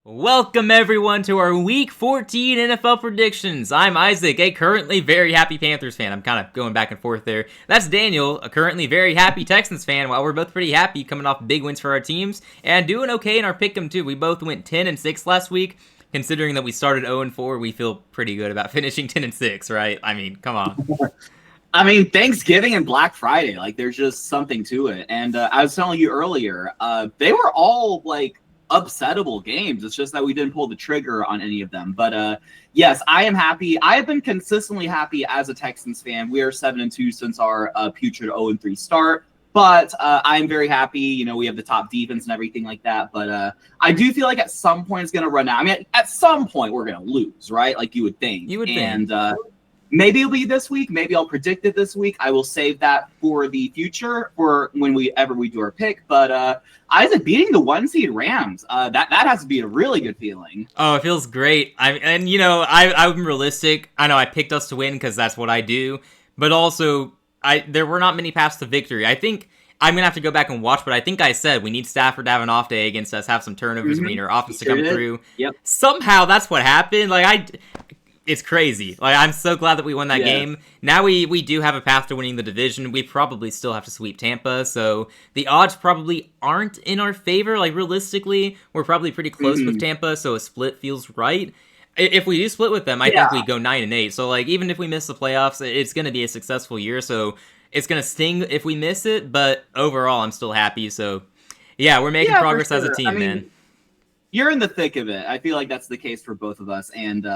Welcome everyone to our Week 14 NFL predictions. I'm Isaac, a currently very happy Panthers fan. I'm kind of going back and forth there. That's Daniel, a currently very happy Texans fan. While we're both pretty happy coming off big wins for our teams and doing okay in our pick'em too. We both went 10-6 last week. Considering that we started 0-4, we feel pretty good about finishing 10-6, right? I mean, come on. Thanksgiving and Black Friday, there's just something to it. And I was telling you earlier, they were all upsettable games. It's just that we didn't pull the trigger on any of them. But yes, I am happy. I have been consistently happy as a Texans fan. We are 7-2 since our putrid 0-3 start. But I'm very happy. You know, we have the top defense and everything like that. But I do feel like at some point it's going to run out. I mean, at some point we're going to lose, right? Like you would think. And maybe it'll be this week. Maybe I'll predict it this week. I will save that for the future for whenever we do our pick. But Isaac, beating the 1 seed Rams, that has to be a really good feeling. Oh, it feels great. I'm realistic. I know I picked us to win because that's what I do. But also, there were not many paths to victory. I think I'm going to have to go back and watch, but I think I said we need Stafford to have an off day against us, have some turnovers, we need our offense to come through. Yep. Somehow that's what happened. It's crazy. I'm so glad that we won that game. Now we do have a path to winning the division. We probably still have to sweep Tampa, so the odds probably aren't in our favor. Realistically, we're probably pretty close with Tampa, so a split feels right. If we do split with them, I think we go 9-8. So even if we miss the playoffs, it's going to be a successful year. So it's going to sting if we miss it, but overall, I'm still happy. So yeah, we're making progress as a team, man. You're in the thick of it. I feel like that's the case for both of us, and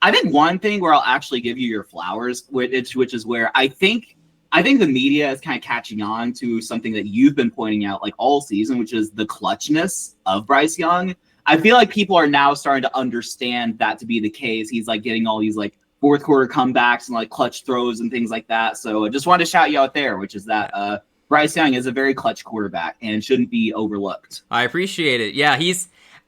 I think one thing where I'll actually give you your flowers, which is where I think the media is kind of catching on to something that you've been pointing out all season, which is the clutchness of Bryce Young. I feel like people are now starting to understand that to be the case. He's getting all these fourth quarter comebacks and clutch throws and things like that. So I just wanted to shout you out there, which is that Bryce Young is a very clutch quarterback and shouldn't be overlooked. I appreciate it. Yeah,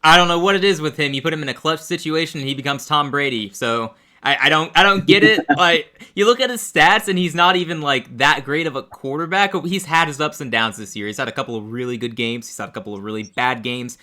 I don't know what it is with him. You put him in a clutch situation and he becomes Tom Brady. So I don't get it. You look at his stats and he's not even that great of a quarterback. He's had his ups and downs this year. He's had a couple of really good games. He's had a couple of really bad games.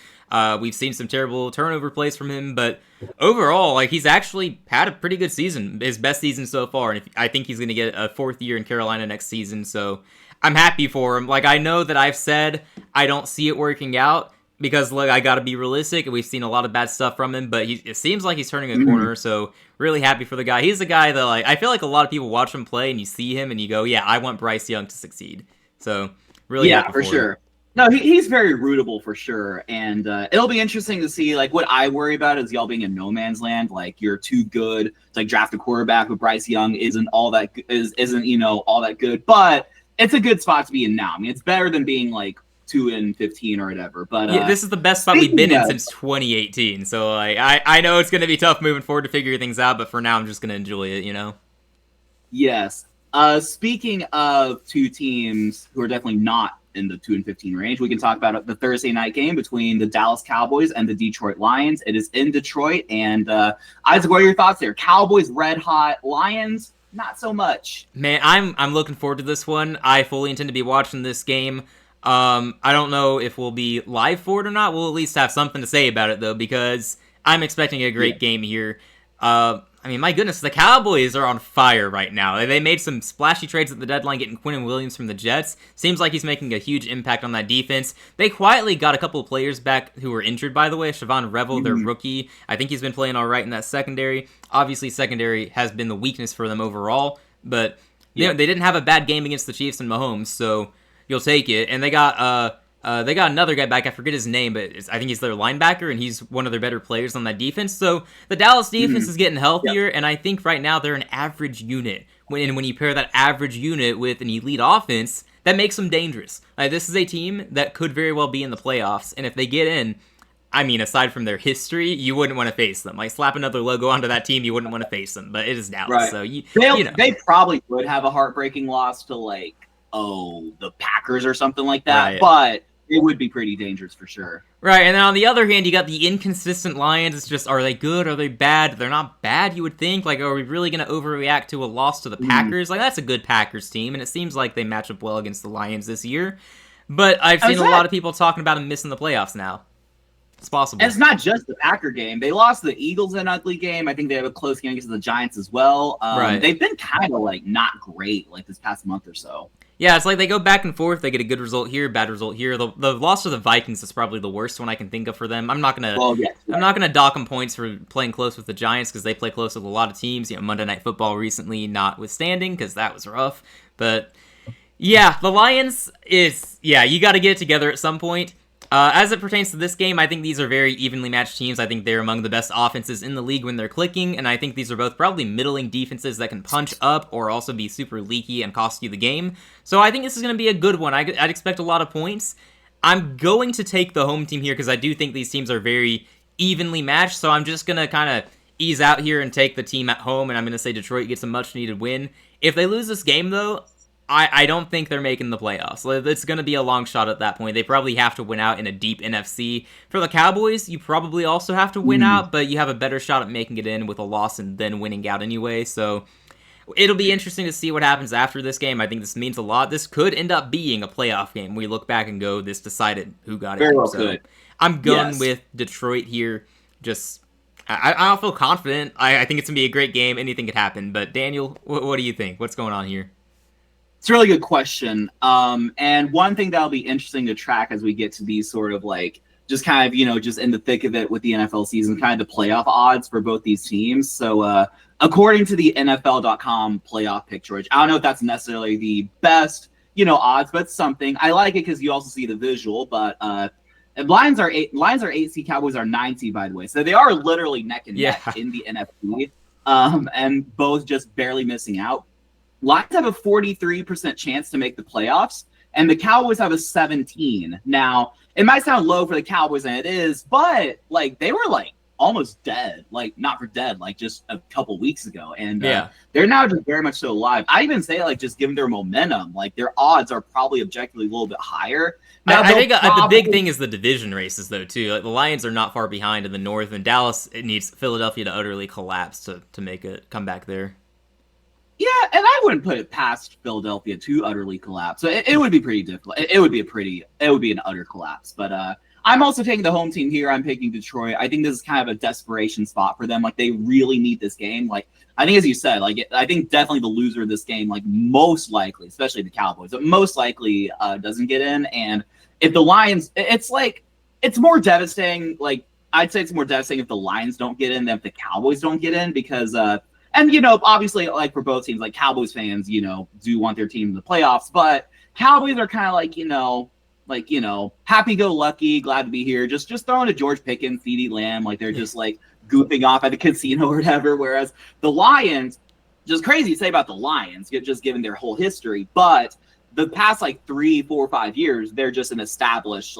We've seen some terrible turnover plays from him, but overall, he's actually had a pretty good season. His best season so far. And I think he's going to get a 4th year in Carolina next season. So I'm happy for him. I know that I've said I don't see it working out, because I gotta be realistic, and we've seen a lot of bad stuff from him, but it seems like he's turning a corner, so really happy for the guy. He's a guy that, I feel like a lot of people watch him play, and you see him, and you go, yeah, I want Bryce Young to succeed. So, really happy for sure. No, he's very rootable for sure, and it'll be interesting to see, what I worry about is y'all being in no man's land. You're too good to, draft a quarterback, but Bryce Young isn't all that good, but it's a good spot to be in now. I mean, it's better than being, 2-15 or whatever, but yeah, this is the best spot we've been in since 2018. So I know it's going to be tough moving forward to figure things out, but for now I'm just going to enjoy it, Yes. Speaking of two teams who are definitely not in the 2-15 range, we can talk about the Thursday night game between the Dallas Cowboys and the Detroit Lions. It is in Detroit, and Isaac, what are your thoughts there? Cowboys red hot, Lions not so much. Man, I'm looking forward to this one. I fully intend to be watching this game. I don't know if we'll be live for it or not. We'll at least have something to say about it, though, because I'm expecting a great game here. My goodness, the Cowboys are on fire right now. They made some splashy trades at the deadline, getting Quinnen Williams from the Jets. Seems like he's making a huge impact on that defense. They quietly got a couple of players back who were injured, by the way. Siobhan Revel, their rookie. I think he's been playing all right in that secondary. Obviously, secondary has been the weakness for them overall, but they didn't have a bad game against the Chiefs and Mahomes, so you'll take it. And they got another guy back. I forget his name, but I think he's their linebacker, and he's one of their better players on that defense. So the Dallas defense is getting healthier, and I think right now they're an average unit. When you pair that average unit with an elite offense, that makes them dangerous. This is a team that could very well be in the playoffs, and if they get in, aside from their history, you wouldn't want to face them. Slap another logo onto that team, you wouldn't want to face them. But it is Dallas, right. So they probably would have a heartbreaking loss to the Packers or something like that, right. But it would be pretty dangerous for sure. Right, and then on the other hand, you got the inconsistent Lions. It's just, are they good? Are they bad? They're not bad, you would think. Are we really going to overreact to a loss to the Packers? That's a good Packers team, and it seems like they match up well against the Lions this year. But I've seen a lot of people talking about them missing the playoffs now. It's possible. And it's not just the Packer game. They lost the Eagles in an ugly game. I think they have a close game against the Giants as well. Right. They've been kind of like not great like this past month or so. Yeah, it's like they go back and forth. They get a good result here, bad result here. The loss to the Vikings is probably the worst one I can think of for them. I'm not gonna dock them points for playing close with the Giants because they play close with a lot of teams. Monday Night Football recently, notwithstanding, because that was rough. But yeah, the Lions you got to get it together at some point. As it pertains to this game, I think these are very evenly matched teams. I think they're among the best offenses in the league when they're clicking, and I think these are both probably middling defenses that can punch up or also be super leaky and cost you the game. So I think this is going to be a good one. I'd expect a lot of points. I'm going to take the home team here because I do think these teams are very evenly matched, so I'm just going to kind of ease out here and take the team at home, and I'm going to say Detroit gets a much-needed win. If they lose this game, though, I don't think they're making the playoffs. It's going to be a long shot at that point. They probably have to win out in a deep NFC. For the Cowboys, you probably also have to win out, but you have a better shot at making it in with a loss and then winning out anyway. So it'll be interesting to see what happens after this game. I think this means a lot. This could end up being a playoff game. We look back and go, this decided who got it. Very well could. I'm going with Detroit here. I don't feel confident. I think it's going to be a great game. Anything could happen. But Daniel, what do you think? What's going on here? It's a really good question. And one thing that'll be interesting to track as we get to these sort of like just kind of, just in the thick of it with the NFL season, kind of the playoff odds for both these teams. So according to the NFL.com playoff pick, George, I don't know if that's necessarily the best, odds, but it's something. I like it because you also see the visual, but Lions are 8 seed, Cowboys are 9 seed, by the way. So they are literally neck and neck in the NFC, and both just barely missing out. Lions have a 43% chance to make the playoffs, and the Cowboys have a 17. Now, it might sound low for the Cowboys, and it is, but they were almost dead, not for dead, just a couple weeks ago, and they're now just very much so alive. I even say just given their momentum, their odds are probably objectively a little bit higher. Now, I think the big thing is the division races, though, too. The Lions are not far behind in the North, and Dallas needs Philadelphia to utterly collapse to make a comeback there. Yeah, and I wouldn't put it past Philadelphia to utterly collapse. So it would be pretty difficult. It would be an utter collapse. But I'm also taking the home team here. I'm picking Detroit. I think this is kind of a desperation spot for them. They really need this game. I think, as you said, I think definitely the loser of this game, most likely, especially the Cowboys, but most likely doesn't get in. And if the Lions, it's more devastating. I'd say it's more devastating if the Lions don't get in than if the Cowboys don't get in because. And, obviously, for both teams, Cowboys fans, do want their team in the playoffs. But Cowboys are kind of happy-go-lucky, glad to be here. Just throwing to George Pickens, CeeDee Lamb. They're just, goofing off at the casino or whatever. Whereas the Lions, just crazy to say about the Lions, just given their whole history. But the past, 3, 4, 5 years, they're just an established,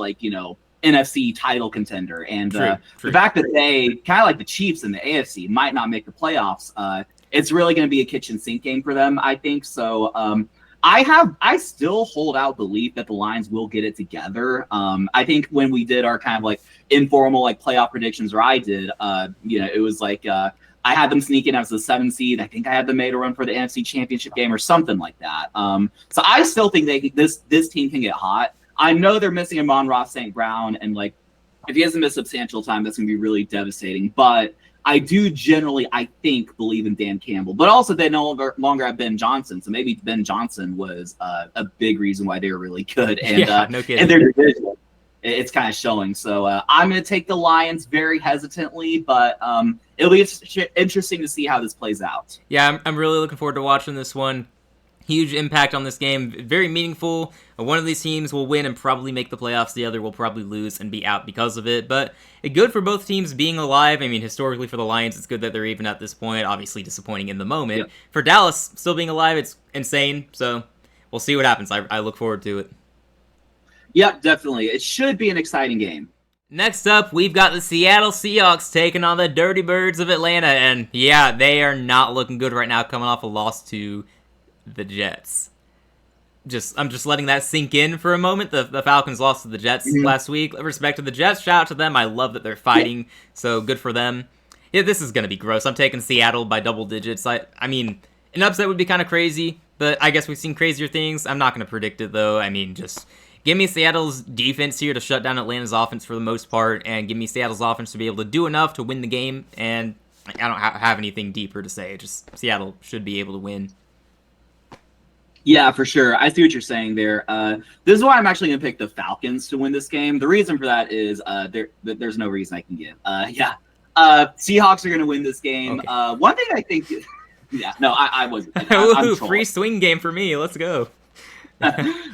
NFC title contender, and the fact that they kind of like the Chiefs in the AFC might not make the playoffs, it's really going to be a kitchen sink game for them, I think. So I still hold out belief that the Lions will get it together. I think when we did our kind of informal playoff predictions, or I did, it was I had them sneaking as the 7 seed. I think I had them made a run for the NFC Championship game or something like that. So I still think this team can get hot. I know they're missing Amon-Ra St. Brown, and if he hasn't missed substantial time, that's going to be really devastating. But I do generally, I think, believe in Dan Campbell. But also, they no longer have Ben Johnson, so maybe Ben Johnson was a big reason why they were really good. And no kidding. And their division, it's kind of showing. So I'm going to take the Lions very hesitantly, but it'll be interesting to see how this plays out. Yeah, I'm really looking forward to watching this one. Huge impact on this game, very meaningful. One of these teams will win and probably make the playoffs. The other will probably lose and be out because of it. But good for both teams being alive. I mean, historically for the Lions, it's good that they're even at this point. Obviously disappointing in the moment. Yep. For Dallas, still being alive, it's insane. So we'll see what happens. I look forward to it. Yep, definitely. It should be an exciting game. Next up, we've got the Seattle Seahawks taking on the Dirty Birds of Atlanta. And yeah, they are not looking good right now, coming off a loss to the Jets. I'm just letting that sink in for a moment. The Falcons lost to the Jets last week. Respect to the Jets. Shout out to them. I love that they're fighting. So good for them. Yeah, this is going to be gross. I'm taking Seattle by double digits. I mean, an upset would be kind of crazy, but I guess we've seen crazier things. I'm not going to predict it, though. I mean, just Give me Seattle's defense here to shut down Atlanta's offense for the most part, and give me Seattle's offense to be able to do enough to win the game, and I don't have anything deeper to say. Just Seattle should be able to win. Yeah, for sure. I see what you're saying there. This is why I'm actually going to pick the Falcons to win this game. The reason for that is there's no reason I can give. Seahawks are going to win this game. Okay. One thing I think... Yeah, no, I wasn't. Ooh, free swing game for me. Let's go.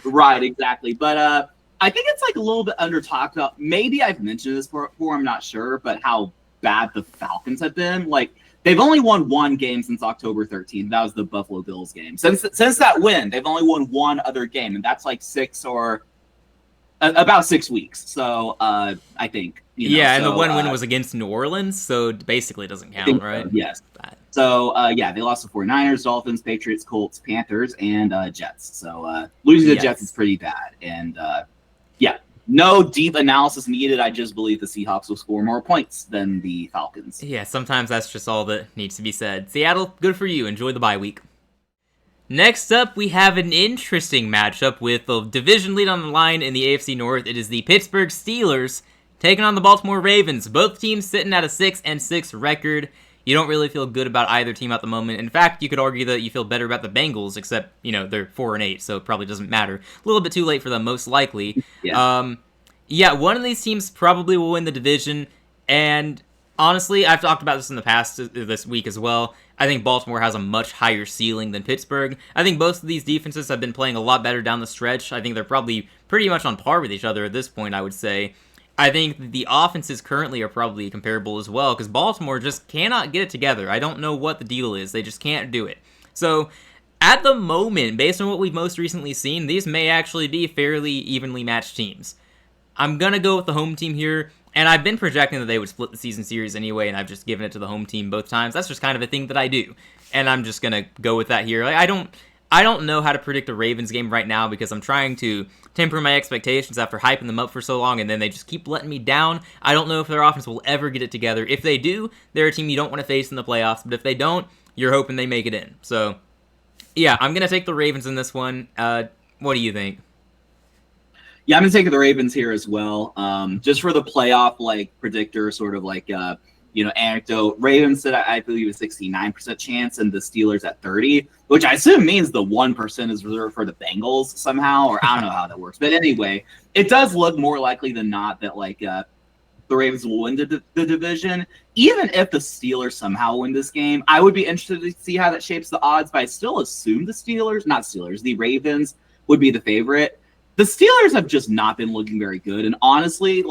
Right, exactly. But I think it's like a little bit under talked about. Maybe I've mentioned this before, I'm not sure, but how bad the Falcons have been. Like, they've only won one game since October 13th. That was the Buffalo Bills game. Since that win, they've only won one other game, and that's like about 6 weeks. So I think. And the one win was against New Orleans, so basically it doesn't count, right? So, yes. So, they lost to 49ers, Dolphins, Patriots, Colts, Panthers, and Jets. So, losing to the Jets is pretty bad. And, no deep analysis needed. I just believe the Seahawks will score more points than the Falcons. Yeah, sometimes that's just all that needs to be said. Seattle, good for you. Enjoy the bye week. Next up, we have an interesting matchup with the division lead on the line in the AFC North. It is the Pittsburgh Steelers taking on the Baltimore Ravens. Both teams sitting at a 6-6 record. You don't really feel good about either team at the moment. In fact, you could argue that you feel better about the Bengals, except, they're 4-8, so it probably doesn't matter. A little bit too late for them, most likely. Yeah. One of these teams probably will win the division, and honestly, I've talked about this in the past this week as well. I think Baltimore has a much higher ceiling than Pittsburgh. I think both of these defenses have been playing a lot better down the stretch. I think they're probably pretty much on par with each other at this point, I would say. I think the offenses currently are probably comparable as well, because Baltimore just cannot get it together. I don't know what the deal is. They just can't do it. So, at the moment, based on what we've most recently seen, these may actually be fairly evenly matched teams. I'm going to go with the home team here, and I've been projecting that they would split the season series anyway, and I've just given it to the home team both times. That's just kind of a thing that I do, and I'm just going to go with that here. I don't know how to predict a Ravens game right now because I'm trying to temper my expectations after hyping them up for so long, and then they just keep letting me down. I don't know if their offense will ever get it together. If they do, they're a team you don't want to face in the playoffs, but if they don't, you're hoping they make it in. So, yeah, I'm going to take the Ravens in this one. What do you think? Yeah, I'm going to take the Ravens here as well. Just for the playoff, predictor, sort of anecdote. Ravens said I believe a 69% chance, and the Steelers at 30%, which I assume means the 1% is reserved for the Bengals somehow, or I don't know how that works. But anyway, it does look more likely than not that the Ravens will win the division. Even if the Steelers somehow win this game, I would be interested to see how that shapes the odds. But I still assume the Ravens would be the favorite. The Steelers have just not been looking very good, and honestly,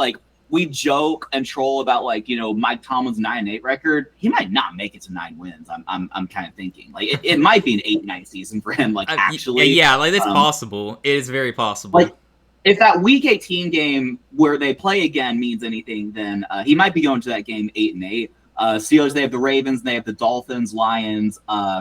we joke and troll about Mike Tomlin's 9-8 record. He might not make it to 9 wins. I'm kind of thinking it might be an 8-9 season for him. Actually, it's possible. It is very possible. If that Week 18 game where they play again means anything, then he might be going to that game 8-8. Steelers, they have the Ravens, they have the Dolphins, Lions,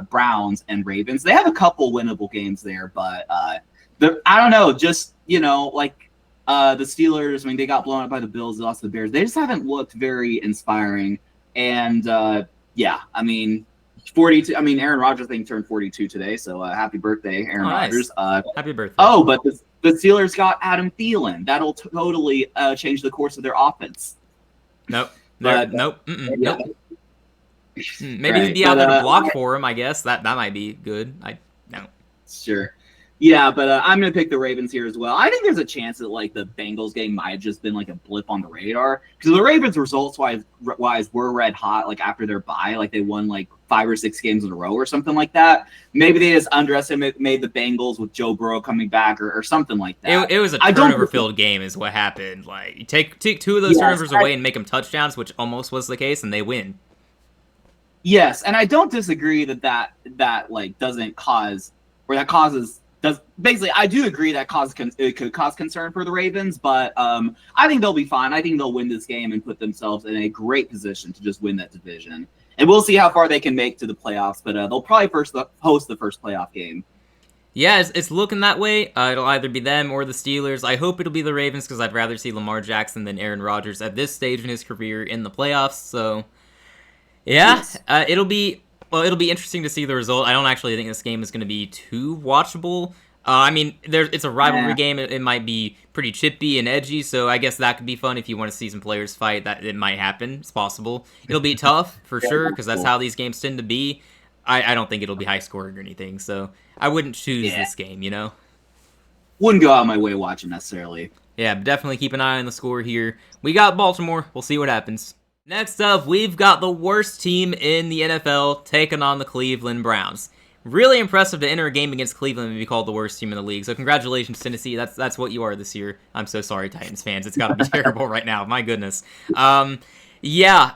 Browns, and Ravens. They have a couple winnable games there, but I don't know. Just the Steelers, they got blown up by the Bills, they lost to the Bears. They just haven't looked very inspiring. And, 42. Aaron Rodgers, I think, turned 42 today. So happy birthday, Aaron Rodgers. Happy birthday. Oh, but the Steelers got Adam Thielen. That'll totally change the course of their offense. Nope. But, nope. Yeah. Nope. Maybe he'd be out there to block for him, I guess. That might be good. No. Sure. Yeah, but I'm going to pick the Ravens here as well. I think there's a chance that the Bengals game might have just been a blip on the radar, because the Ravens results-wise were red hot after their bye. They won 5 or 6 games in a row or something like that. Maybe they just underestimated the Bengals with Joe Burrow coming back or something like that. It was a turnover-filled game is what happened. You take 2 of those turnovers away and make them touchdowns, which almost was the case, and they win. Yes, and I don't disagree that doesn't cause, or that causes. Basically, I do agree that it could cause concern for the Ravens, but I think they'll be fine. I think they'll win this game and put themselves in a great position to just win that division. And we'll see how far they can make to the playoffs, but they'll probably host the first playoff game. Yeah, it's looking that way. It'll either be them or the Steelers. I hope it'll be the Ravens because I'd rather see Lamar Jackson than Aaron Rodgers at this stage in his career in the playoffs. So, yeah, yes. It'll be interesting to see the result. I don't actually think this game is going to be too watchable. I mean, it's a rivalry Yeah. game. It might be pretty chippy and edgy, so I guess that could be fun if you want to see some players fight. That it might happen. It's possible. It'll be tough for Yeah, sure that's because that's cool. how these games tend to be. I don't think it'll be high scoring or anything, so I wouldn't choose Yeah. this game. You know. Wouldn't go out of my way watching necessarily. Yeah, but definitely keep an eye on the score here. We got Baltimore. We'll see what happens. Next up, we've got the worst team in the NFL taking on the Cleveland Browns. Really impressive to enter a game against Cleveland and be called the worst team in the league. So congratulations, Tennessee. That's what you are this year. I'm so sorry, Titans fans. It's got to be terrible right now. My goodness. Yeah,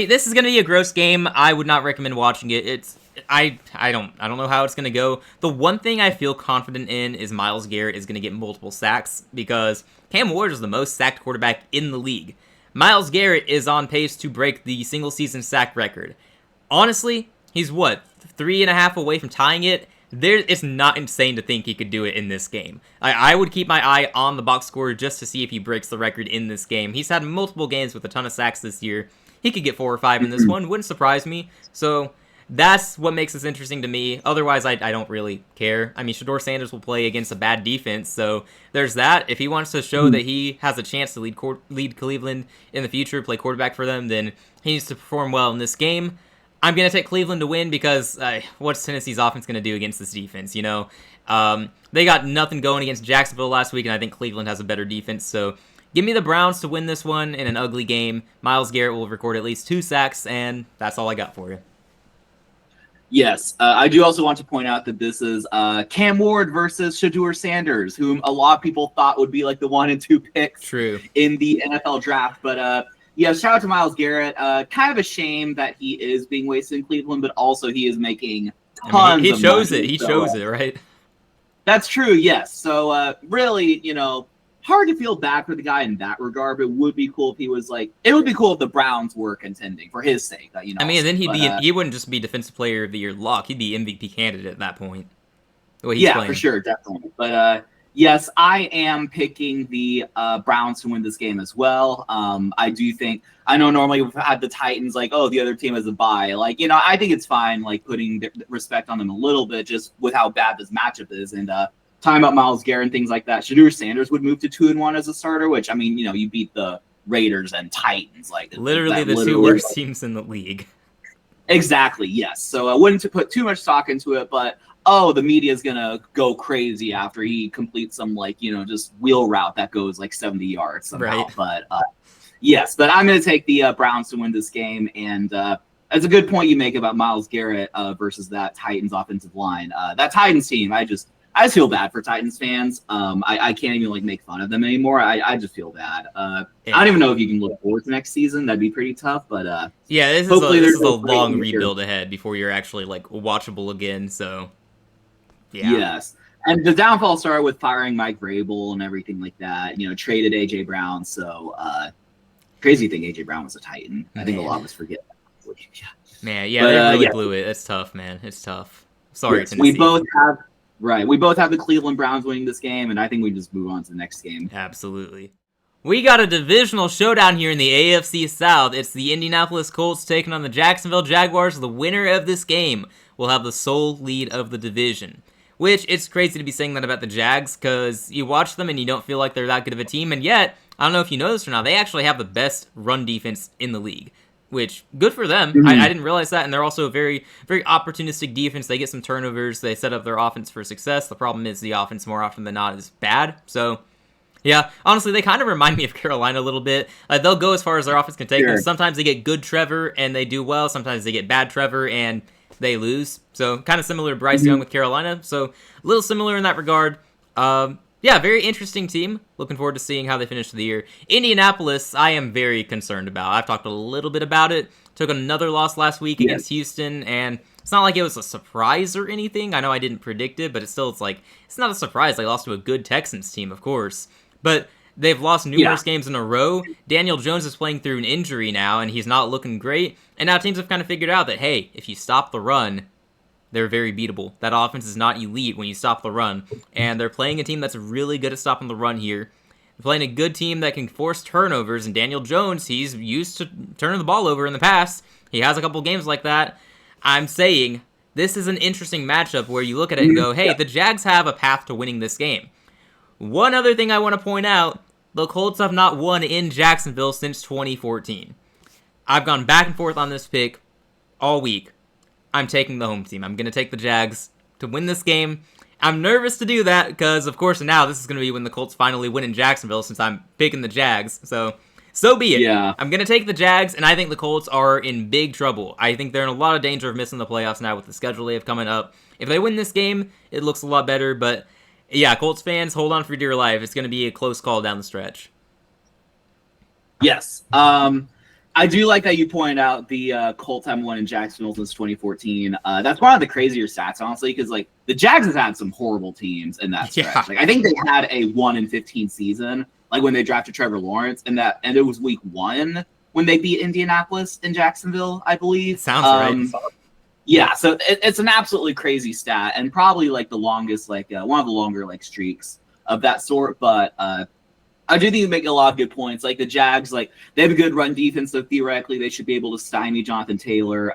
this is gonna be a gross game. I would not recommend watching it. I don't know how it's gonna go. The one thing I feel confident in is Myles Garrett is gonna get multiple sacks because Cam Ward is the most sacked quarterback in the league. Myles Garrett is on pace to break the single season sack record. Honestly, he's what, 3.5 away from tying it? It's not insane to think he could do it in this game. I would keep my eye on the box score just to see if he breaks the record in this game. He's had multiple games with a ton of sacks this year. He could get 4 or 5 in this one. Wouldn't surprise me. So that's what makes this interesting to me. Otherwise, I don't really care. I mean, Shador Sanders will play against a bad defense, so there's that. If he wants to show that he has a chance to lead Cleveland in the future, play quarterback for them, then he needs to perform well in this game. I'm going to take Cleveland to win because what's Tennessee's offense going to do against this defense, you know? They got nothing going against Jacksonville last week, and I think Cleveland has a better defense, so give me the Browns to win this one in an ugly game. Myles Garrett will record at least 2 sacks, and that's all I got for you. Yes, I do also want to point out that this is Cam Ward versus Shador Sanders, whom a lot of people thought would be like the 1 and 2 picks True. in the NFL draft. But yeah, shout out to Myles Garrett. Kind of a shame that he is being wasted in Cleveland, but also he is making tons he of chose money, it. He so, chose it, right? That's true, yes. So really, hard to feel bad for the guy in that regard. But it would be cool if he was like, it would be cool if the Browns were contending for his sake. I mean, then he wouldn't just be Defensive Player of the Year lock. He'd be MVP candidate at that point. Yeah, playing. For sure, definitely. But yes, I am picking the Browns to win this game as well. I know normally we've had the Titans like, oh, the other team has a bye. Like, I think it's fine, like putting respect on them a little bit just with how bad this matchup is. And talking about Myles Garrett and things like that, Shador Sanders would move to 2-1 as a starter, which, I mean, you beat the Raiders and Titans. Like literally the 2 worst teams in the league. Exactly, yes. So I wouldn't put too much stock into it, but the media is going to go crazy after he completes some, just wheel route that goes like 70 yards somehow. Right. But yes, but I'm going to take the Browns to win this game. And that's a good point you make about Myles Garrett versus that Titans offensive line. That Titans team, I just feel bad for Titans fans. I can't even make fun of them anymore. I just feel bad. I don't even know if you can look forward to next season. That'd be pretty tough. But yeah, this is a long rebuild ahead before you're actually watchable again. So yeah. Yes. And the downfall started with firing Mike Vrabel and everything like that. Traded AJ Brown. So crazy thing, AJ Brown was a Titan. I think a lot of us forget that. Man, yeah, they really blew it. It's tough, man. It's tough. Sorry, yes, Tennessee. We both have the Cleveland Browns winning this game, and I think we just move on to the next game. Absolutely. We got a divisional showdown here in the AFC South. It's the Indianapolis Colts taking on the Jacksonville Jaguars. The winner of this game will have the sole lead of the division. Which, it's crazy to be saying that about the Jags, because you watch them and you don't feel like they're that good of a team, and yet, I don't know if you know this or not, they actually have the best run defense in the league. Which, good for them. Mm-hmm. I didn't realize that, and they're also a very, very opportunistic defense. They get some turnovers. They set up their offense for success. The problem is the offense, more often than not, is bad. So, yeah, honestly, they kind of remind me of Carolina a little bit. They'll go as far as their offense can take them. Sometimes they get good Trevor, and they do well. Sometimes they get bad Trevor, and they lose. So, kind of similar to Bryce Young with Carolina. So, a little similar in that regard. Yeah, very interesting team. Looking forward to seeing how they finish the year. Indianapolis, I am very concerned about. I've talked a little bit about it. Took another loss last week against Houston, and it's not like it was a surprise or anything. I know I didn't predict it, but it's not a surprise. They lost to a good Texans team, of course. But they've lost numerous games in a row. Daniel Jones is playing through an injury now, and he's not looking great. And now teams have kind of figured out that, hey, if you stop the run, they're very beatable. That offense is not elite when you stop the run. And they're playing a team that's really good at stopping the run here. They're playing a good team that can force turnovers. And Daniel Jones, he's used to turning the ball over in the past. He has a couple games like that. I'm saying this is an interesting matchup where you look at it and go, hey, the Jags have a path to winning this game. One other thing I want to point out, the Colts have not won in Jacksonville since 2014. I've gone back and forth on this pick all week. I'm taking the home team. I'm going to take the Jags to win this game. I'm nervous to do that because, of course, now this is going to be when the Colts finally win in Jacksonville since I'm picking the Jags. So be it. Yeah. I'm going to take the Jags, and I think the Colts are in big trouble. I think they're in a lot of danger of missing the playoffs now with the schedule they have coming up. If they win this game, it looks a lot better, but yeah, Colts fans, hold on for dear life. It's going to be a close call down the stretch. Yes. I do like that you pointed out the Colts haven't won in Jacksonville since 2014. That's one of the crazier stats, honestly, because like the Jags have had some horrible teams in that stretch. Yeah. Like I think they had a 1-15 season, like when they drafted Trevor Lawrence, and it was week 1 when they beat Indianapolis in Jacksonville, I believe. Sounds right. Yeah, so it's an absolutely crazy stat, and probably like the longest, one of the longer streaks of that sort. But I do think you make a lot of good points. Like the Jags, like they have a good run defense, so theoretically they should be able to stymie Jonathan Taylor.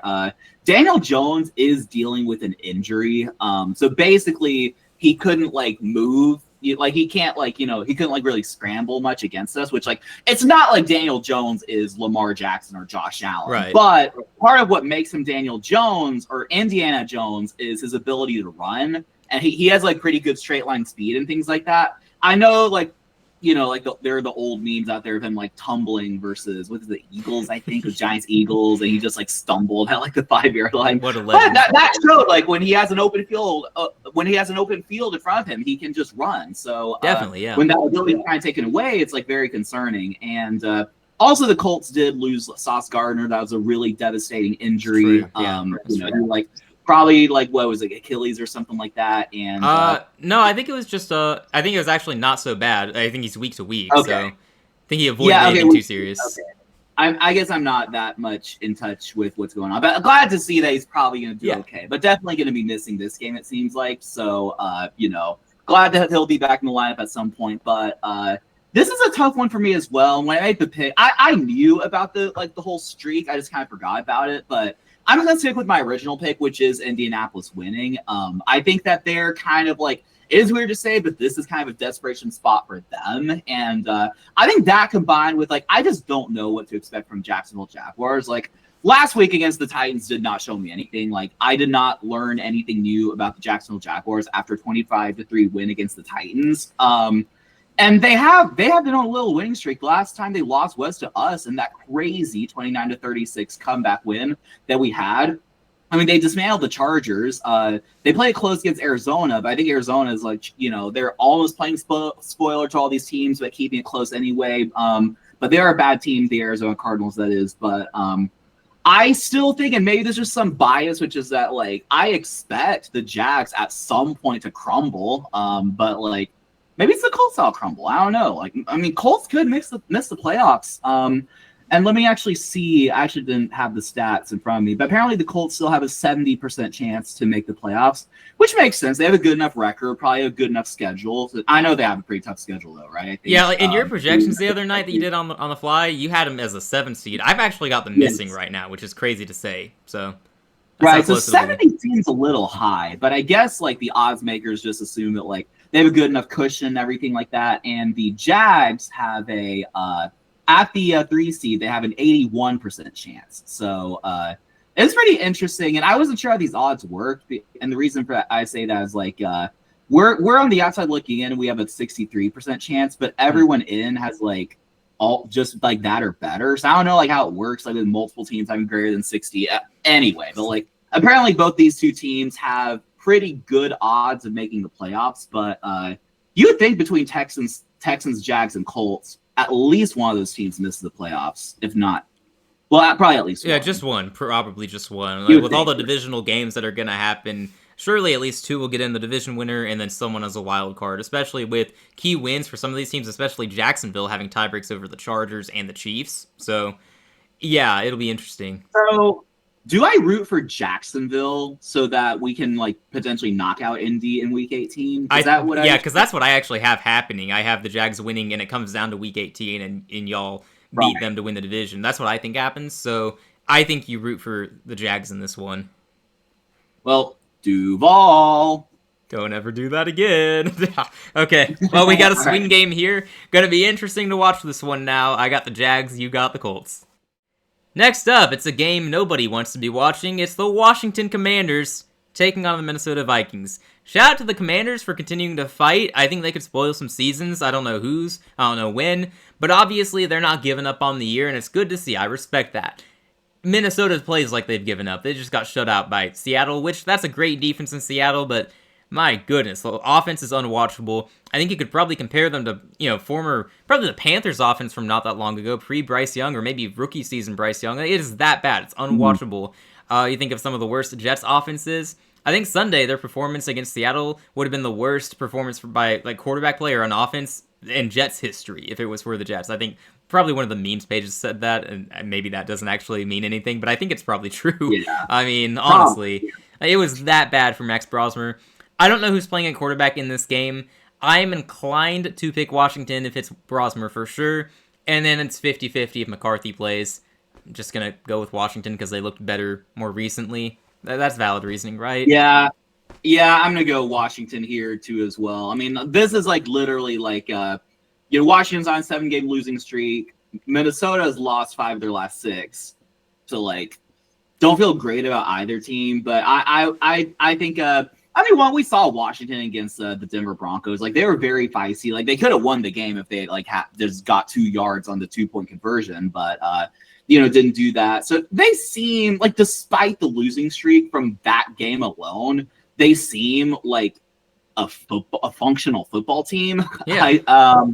Daniel Jones is dealing with an injury, so basically he couldn't move. He can't he couldn't really scramble much against us, which it's not like Daniel Jones is Lamar Jackson or Josh Allen. Right. But part of what makes him Daniel Jones or Indiana Jones is his ability to run, and he has pretty good straight line speed and things like that. I know there are the old memes out there of him tumbling versus the Eagles, I think, the Giants Eagles, and he just stumbled at the 5-yard line. What a legend. But that showed when he has an open field, in front of him, he can just run. So definitely, yeah. When that ability is kind of taken away, it's very concerning. And also the Colts did lose Sauce Gardner. That was a really devastating injury. True. Yeah, he probably what was it, Achilles or something like that. And no, I think it was just I think it was actually not so bad. I think he's week to week, okay. So I think he avoided anything too serious. Okay. I guess I'm not that much in touch with what's going on, but I'm glad to see that he's probably going to do okay. But definitely going to be missing this game, it seems like. So glad that he'll be back in the lineup at some point. But this is a tough one for me as well. When I made the pick, I knew about the whole streak. I just kind of forgot about it, but I'm going to stick with my original pick, which is Indianapolis winning. I think that they're kind of it is weird to say, but this is kind of a desperation spot for them. And I think that combined with I just don't know what to expect from Jacksonville Jaguars. Last week against the Titans did not show me anything. I did not learn anything new about the Jacksonville Jaguars after 25-3 win against the Titans. And they have been on a little winning streak. The last time they lost was to us in that crazy 29-36 comeback win that we had. I mean, they dismantled the Chargers. They played close against Arizona, but I think Arizona is they're almost playing spoiler to all these teams, but keeping it close anyway. But they are a bad team, the Arizona Cardinals, that is. But I still think, and maybe there's just some bias, which is that I expect the Jags at some point to crumble. But maybe it's the Colts that'll crumble. I don't know. Colts could miss the playoffs. And let me actually see. I actually didn't have the stats in front of me, but apparently the Colts still have a 70% chance to make the playoffs, which makes sense. They have a good enough record, probably a good enough schedule. I know they have a pretty tough schedule, though, right? I think, yeah, in your projections the other night that you did on the fly, you had them as a 7th seed. I've actually got them missing right now, which is crazy to say. So right, so 70 seems a little high, but I guess the odds makers just assume that they have a good enough cushion and everything like that. And the Jags have at the 3 seed, they have an 81% chance. So it's pretty interesting. And I wasn't sure how these odds worked. And the reason for that, I say that is we're on the outside looking in and we have a 63% chance, but everyone in has all just that or better. So I don't know how it works, with multiple teams having greater than 60 anyway. But apparently both these two teams have pretty good odds of making the playoffs. But you would think between Texans, Jags, and Colts, at least one of those teams misses the playoffs, if not. Well, probably at least one. Yeah, just one. Probably just one. With all the divisional games that are going to happen, surely at least 2 will get in the division winner, and then someone as a wild card, especially with key wins for some of these teams, especially Jacksonville having tiebreaks over the Chargers and the Chiefs. So, yeah, it'll be interesting. So, do I root for Jacksonville so that we can potentially knock out Indy in Week 18? Yeah, because that's what I actually have happening. I have the Jags winning, and it comes down to Week 18, and y'all beat them to win the division. That's what I think happens. So I think you root for the Jags in this one. Well, Duval. Don't ever do that again. Okay, well, we got a swing game here. Gonna be interesting to watch this one now. I got the Jags, you got the Colts. Next up, it's a game nobody wants to be watching. It's the Washington Commanders taking on the Minnesota Vikings. Shout out to the Commanders for continuing to fight. I think they could spoil some seasons. I don't know whose, I don't know when, but obviously they're not giving up on the year, and it's good to see. I respect that. Minnesota plays like they've given up. They just got shut out by Seattle, which that's a great defense in Seattle, but my goodness, the offense is unwatchable. I think you could probably compare them to, probably the Panthers offense from not that long ago, pre-Bryce Young, or maybe rookie season Bryce Young. It is that bad. It's unwatchable. You think of some of the worst Jets offenses. I think Sunday, their performance against Seattle would have been the worst performance by quarterback player on offense in Jets history if it was for the Jets. I think probably one of the memes pages said that, and maybe that doesn't actually mean anything, but I think it's probably true. Yeah. I mean, honestly, it was that bad for Max Brosmer. I don't know who's playing at quarterback in this game. I'm inclined to pick Washington if it's Brosmer for sure, and then it's 50-50 if McCarthy plays. I'm just going to go with Washington because they looked better more recently. That's valid reasoning, right? Yeah, I'm going to go Washington here too as well. I mean, this is literally Washington's on a 7-game losing streak. Minnesota has lost 5 of their last 6. So don't feel great about either team, but I think we saw Washington against the Denver Broncos. They were very feisty. They could have won the game if they just got 2 yards on the 2-point conversion, but didn't do that. So they seem despite the losing streak from that game alone, they seem like a functional football team. Yeah.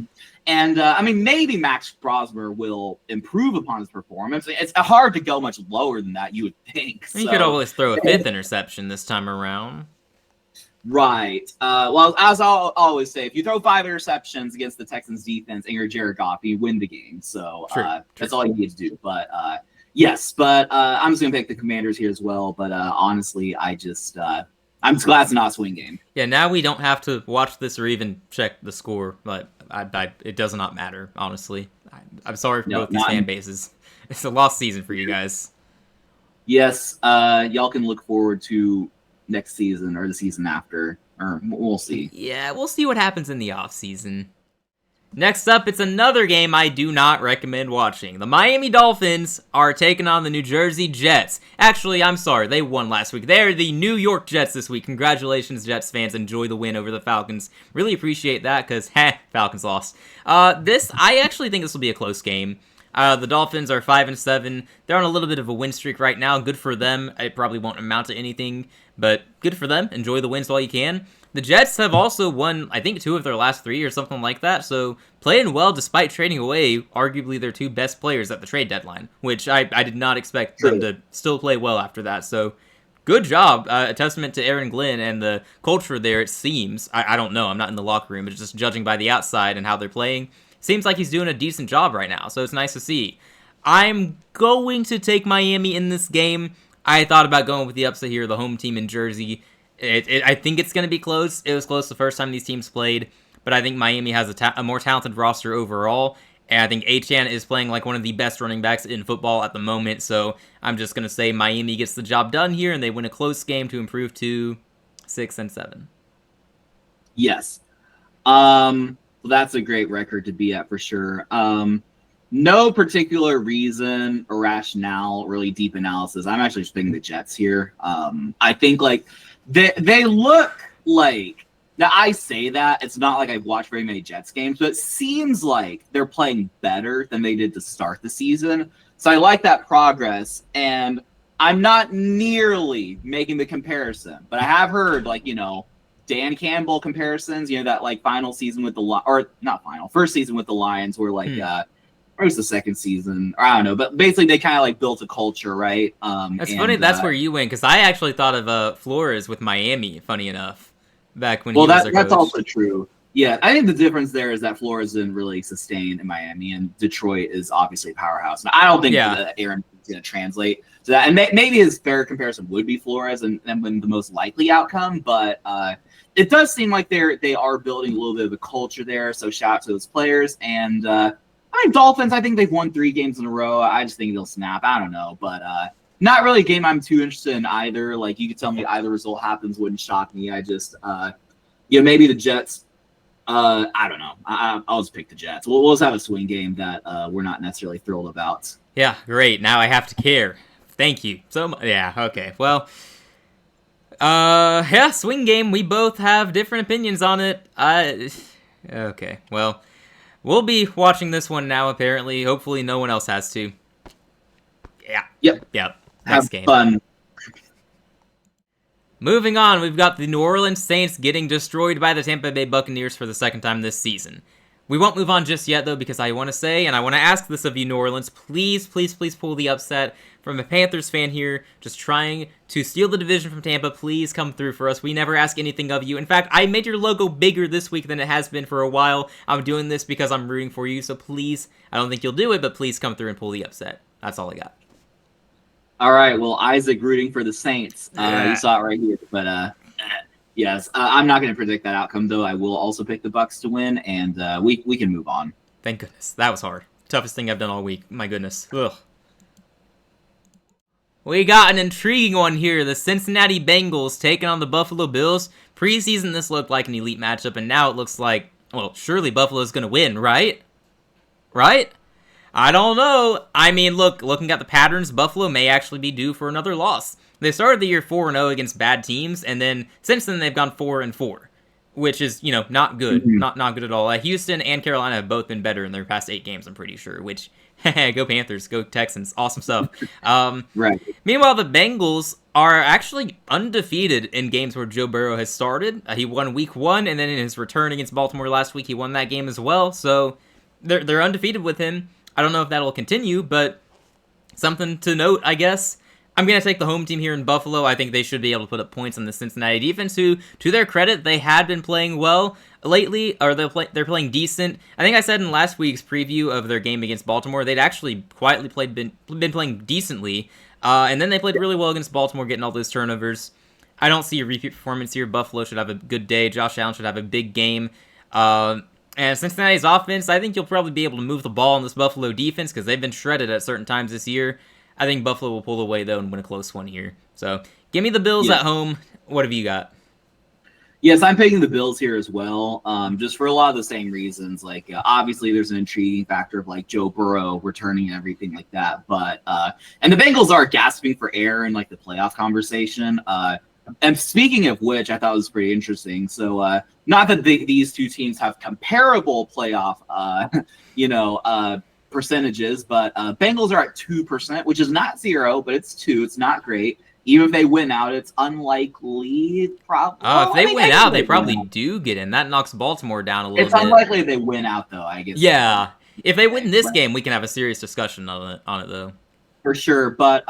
Maybe Max Brosmer will improve upon his performance. It's hard to go much lower than that, you would think. You could always throw a 5th interception this time around. Right. Well, as I'll always say, if you throw 5 interceptions against the Texans defense and you're Jared Goff, you win the game. So that's all you need to do. But yes, I'm just going to pick the Commanders here as well. But honestly, I'm just glad it's not a swing game. Yeah, now we don't have to watch this or even check the score. But it does not matter, honestly. I'm sorry for both these fan bases. It's a lost season for you guys. Yes, y'all can look forward to next season or the season after, or we'll see. Yeah, we'll see what happens in the offseason. Next up, it's another game I do not recommend watching. The Miami Dolphins are taking on the New Jersey Jets. Actually, I'm sorry, they won last week. They're the New York Jets this week. Congratulations, Jets fans. Enjoy the win over the Falcons. Really appreciate that, because, Falcons lost. I actually think this will be a close game. The Dolphins are 5-7. They're on a little bit of a win streak right now. Good for them. It probably won't amount to anything, but good for them. Enjoy the wins while you can. The Jets have also won, I think, 2 of their last 3 or something like that, so playing well despite trading away arguably their 2 best players at the trade deadline, which I did not expect them to still play well after that, so good job. A testament to Aaron Glenn and the culture there, it seems. I don't know. I'm not in the locker room, but just judging by the outside and how they're playing, seems like he's doing a decent job right now, so it's nice to see. I'm going to take Miami in this game. I thought about going with the upset here, the home team in Jersey. I think it's going to be close. It was close the first time these teams played, but I think Miami has a more talented roster overall, and I think Achane is playing like one of the best running backs in football at the moment, so I'm just going to say Miami gets the job done here, and they win a close game to improve to 6-7. Yes. That's a great record to be at for sure. No particular reason or rationale, really deep analysis. I'm actually just picking the Jets here. I think they look like, now I say that, it's not like I've watched very many Jets games, but it seems like they're playing better than they did to start the season. So I like that progress, and I'm not nearly making the comparison, but I have heard Dan Campbell comparisons, that final season with first season with the Lions where or was the second season, or I don't know, but basically they kind of built a culture, right? That's funny. That's where you went, because I actually thought of Flores with Miami. Funny enough, back when he was their coach. That's also true. Yeah, I think the difference there is that Flores didn't really sustain in Miami, and Detroit is obviously a powerhouse. Now, I don't think that Aaron is going to translate to that, and maybe his fair comparison would be Flores, and when the most likely outcome, but it does seem like they are building a little bit of a culture there. So shout out to those players, and Dolphins. I think they've won 3 games in a row. I just think they'll snap. I don't know, but not really a game I'm too interested in either. Like, you could tell me either result happens, wouldn't shock me. I just, maybe the Jets. I don't know. I'll just pick the Jets. We'll just have a swing game that we're not necessarily thrilled about. Yeah, great. Now I have to care. Thank you so much. Yeah, okay. Well, yeah, swing game. We both have different opinions on it. Okay, well, we'll be watching this one now, apparently. Hopefully no one else has to. Yeah. Yep. Next have game. Fun. Moving on, we've got the New Orleans Saints getting destroyed by the Tampa Bay Buccaneers for the second time this season. We won't move on just yet, though, because I want to say, and I want to ask this of you, New Orleans, please, please, please pull the upset from a Panthers fan here, just trying to steal the division from Tampa. Please come through for us. We never ask anything of you. In fact, I made your logo bigger this week than it has been for a while. I'm doing this because I'm rooting for you, so please, I don't think you'll do it, but please come through and pull the upset. That's all I got. All right, well, Isaac rooting for the Saints. You saw it right here, but yes, I'm not going to predict that outcome, though. I will also pick the Bucs to win, and we can move on. Thank goodness. That was hard. Toughest thing I've done all week. My goodness. Ugh. We got an intriguing one here. The Cincinnati Bengals taking on the Buffalo Bills. Preseason, this looked like an elite matchup, and now it looks like, well, surely Buffalo's going to win, right? Right? I don't know. I mean, looking at the patterns, Buffalo may actually be due for another loss. They started the year 4-0 against bad teams, and then since then they've gone 4-4, which is, not good. Not good at all. Houston and Carolina have both been better in their past 8 games, I'm pretty sure, which, go Panthers, go Texans, awesome stuff. Right. Meanwhile, the Bengals are actually undefeated in games where Joe Burrow has started. He won week 1, and then in his return against Baltimore last week, he won that game as well, so they're undefeated with him. I don't know if that'll continue, but something to note, I guess. I'm going to take the home team here in Buffalo. I think they should be able to put up points on the Cincinnati defense, who, to their credit, they had been playing well lately, or they're playing decent. I think I said in last week's preview of their game against Baltimore, they'd actually quietly been playing decently, and then they played really well against Baltimore, getting all those turnovers. I don't see a repeat performance here. Buffalo should have a good day. Josh Allen should have a big game. And Cincinnati's offense, I think you'll probably be able to move the ball in this Buffalo defense because they've been shredded at certain times this year. I think Buffalo will pull away, though, and win a close one here. So, give me the Bills at home. What have you got? Yes, I'm picking the Bills here as well, just for a lot of the same reasons. Like, obviously, there's an intriguing factor of, like, Joe Burrow returning and everything like that. But, and the Bengals are gasping for air in, like, the playoff conversation. And speaking of which, I thought it was pretty interesting. So, not that these two teams have comparable playoff, percentages, but Bengals are at 2%, which is not 0, but it's 2. It's not great. Even if they win out, it's unlikely. Probably. If they win out, they probably do get in. That knocks Baltimore down a little bit. It's unlikely they win out, though, I guess. Yeah. If they win this game, we can have a serious discussion on it, though. For sure, but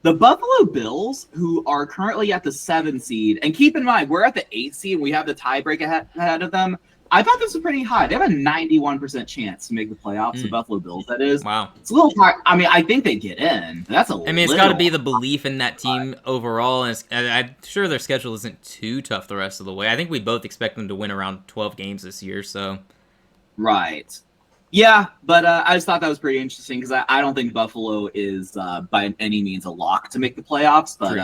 the Buffalo Bills, who are currently at the 7 seed, and keep in mind, we're at the 8 seed, and we have the tiebreak ahead of them. I thought this was pretty high. They have a 91% chance to make the playoffs, the Buffalo Bills, that is. Wow. It's a little hard. I mean, I think they get in. That's it's got to be the belief in that team overall, and I'm sure their schedule isn't too tough the rest of the way. I think we both expect them to win around 12 games this year, so. Right. Yeah, but I just thought that was pretty interesting because I don't think Buffalo is by any means a lock to make the playoffs, but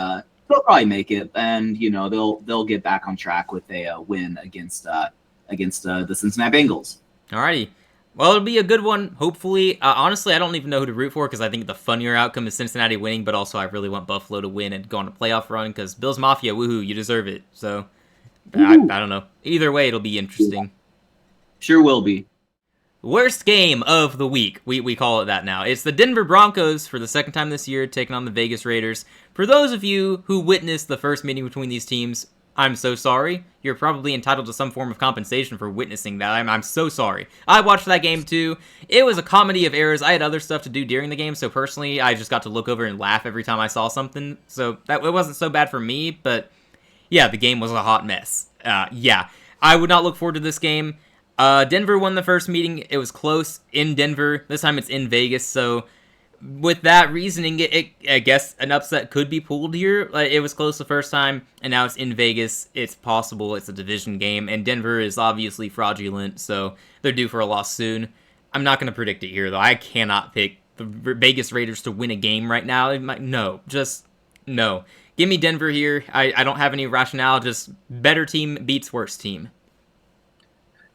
they'll probably make it, and they'll get back on track with a win against the Cincinnati Bengals. Alrighty, well, it'll be a good one. Hopefully, honestly, I don't even know who to root for because I think the funnier outcome is Cincinnati winning, but also I really want Buffalo to win and go on a playoff run because Bills Mafia, woohoo, you deserve it. So I don't know. Either way, it'll be interesting. Sure will be. Worst game of the week, we call it that now. It's the Denver Broncos for the second time this year taking on the Vegas Raiders. For those of you who witnessed the first meeting between these teams, I'm so sorry. You're probably entitled to some form of compensation for witnessing that. I'm so sorry. I watched that game too. It was a comedy of errors. I had other stuff to do during the game, so personally, I just got to look over and laugh every time I saw something. So it wasn't so bad for me, but yeah, the game was a hot mess. Yeah, I would not look forward to this game. Denver won the first meeting. It was close in Denver. This time it's in Vegas, so with that reasoning, I guess an upset could be pulled here. It was close the first time, and now it's in Vegas. It's possible. It's a division game, and Denver is obviously fraudulent, so they're due for a loss soon. I'm not going to predict it here, though. I cannot pick the Vegas Raiders to win a game right now. No, just no. Give me Denver here. I don't have any rationale. Just better team beats worst team.